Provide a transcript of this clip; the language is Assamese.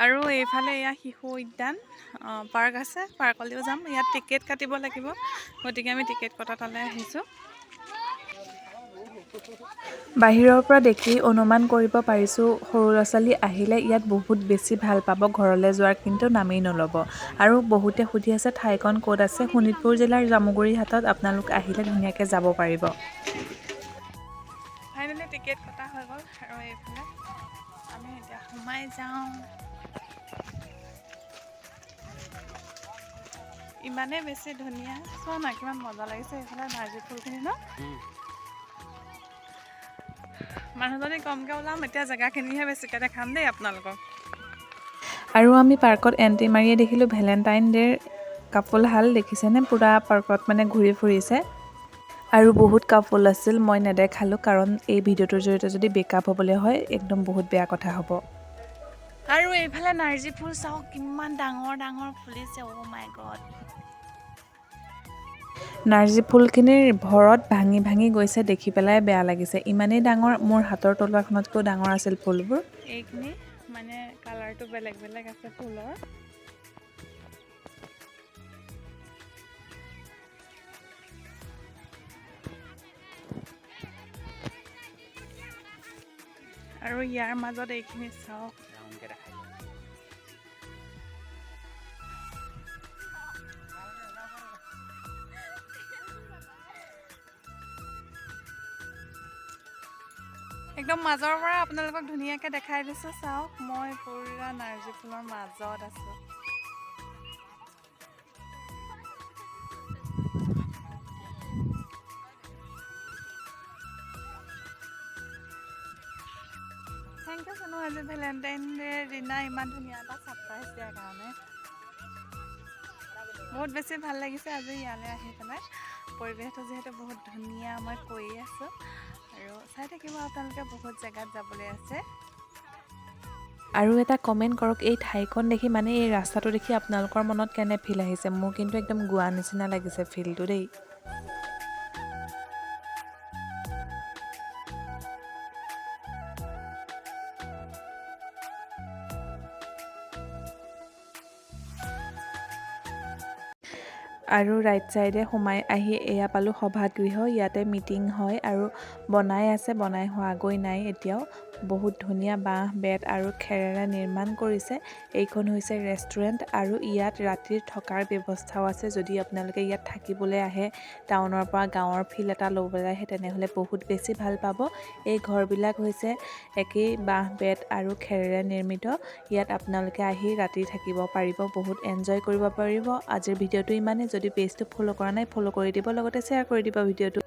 আৰু এইফালে এয়া শিশু উদ্যান পাৰ্ক আছে, পাৰ্কলৈও যাম। ইয়াত টিকেট কাটিব লাগিব, গতিকে আমি টিকেট কটা তালৈ আহিছোঁ। বাহিৰৰ পৰা দেখি অনুমান কৰিব পাৰিছোঁ সৰু ল'ৰা ছোৱালী আহিলে ইয়াত বহুত বেছি ভাল পাব ঘৰলৈ যোৱাৰ কিন্তু নামেই নল'ব। আৰু বহুতে সুধি আছে ঠাইকণ ক'ত আছে। শোণিতপুৰ জিলাৰ জামুগুৰি হাটত আপোনালোক আহিলে ধুনীয়াকৈ যাব পাৰিব। ফাইনেলি টিকেট কটা হৈ গ'ল আৰু এইফালে আমি এতিয়া সোমাই যাওঁ। ইমানেই বেছি ধুনীয়া, চোৱা না কিমান মজা লাগিছে এইফালে নাৰ্জী ফুলখিনি ন। মানুহজনী কমকৈ ওলাম, এতিয়া জেগাখিনিহে বেছিকৈ দেখাম দেই আপোনালোকক। আৰু আমি পাৰ্কত এণ্ট্ৰি মাৰিয়ে দেখিলোঁ ভেলেণ্টাইন ডে'ৰ কাপোল হাল দেখিছেনে, পূৰা পাৰ্কত মানে ঘূৰি ফুৰিছে। আৰু বহুত কাপোল আছিল, মই নেদেখালোঁ কাৰণ এই ভিডিঅ'টোৰ জৰিয়তে যদি বেকআপ হ'বলৈ হয় একদম বহুত বেয়া কথা হ'ব। আৰু এইফালে নাৰ্জী ফুল চাওক কিমান ডাঙৰ ডাঙৰ ফুলিছে, অ' মাই গড। নাৰ্জী ফুলখিনিৰ ভৰত ভাঙি ভাঙি গৈছে, দেখি পেলাই বেয়া লাগিছে। ইমানেই ডাঙৰ, মোৰ হাতৰ তলুৱাখনতকৈও ডাঙৰ আছিল ফুলবোৰ। এইখিনি মানে কালাৰটো বেলেগ বেলেগ আছে ফুলৰ। আৰু ইয়াৰ মাজত এইখিনি চাওক। একদম মাজৰ পৰা আপোনালোকক ধুনীয়াকৈ দেখাই দিছোঁ, চাওক মই পুৰা নাৰ্জী ফুলৰ মাজত আছোঁ। থেংক ইউ চনো, আজি ভেলেণ্টাইন ডে'ৰ দিনা ইমান ধুনীয়া এটা ছাৰপ্ৰাইজ দিয়াৰ কাৰণে। বহুত বেছি ভাল লাগিছে আজি ইয়ালৈ আহি পেলাই। পৰিৱেশটো যিহেতু বহুত ধুনীয়া মই কৈয়ে আছোঁ, আৰু চাই থাকিব আপোনালোকে, বহুত জেগাত যাবলৈ আছে। আৰু এটা কমেণ্ট কৰক এই ঠাইখন দেখি, মানে এই ৰাস্তাটো দেখি আপোনালোকৰ মনত কেনে ফিল আহিছে। মোৰ কিন্তু একদম গোৱা নিচিনা লাগিছে ফিলটো দেই। আৰু ৰাইট চাইডে সোমাই আহি এয়া পালোঁ সভাগৃহ। ইয়াতে মিটিং হয় আৰু বনাই আছে, বনাই হোৱাগৈ নাই এতিয়াও। বহুত ধুনীয়া বাঁহ বেত আৰু খেৰেৰে নিৰ্মাণ কৰিছে। এইখন হৈছে ৰেষ্টুৰেণ্ট আৰু ইয়াত ৰাতিৰ থকাৰ ব্যৱস্থাও আছে। যদি আপোনালোকে ইয়াত থাকিবলৈ আহে, টাউনৰ পৰা গাঁৱৰ ফিল এটা ল'বলৈ আহে, তেনেহ'লে বহুত বেছি ভাল পাব। এই ঘৰবিলাক হৈছে একেই বাঁহ বেত আৰু খেৰেৰে নিৰ্মিত। ইয়াত আপোনালোকে আহি ৰাতি থাকিব পাৰিব, বহুত এনজয় কৰিব পাৰিব। আজিৰ ভিডিঅ'টো ইমানেই। যদি পেজটো ফ'ল' কৰা নাই ফ'ল' কৰি দিব, লগতে শ্বেয়াৰ কৰি দিব ভিডিঅ'টো।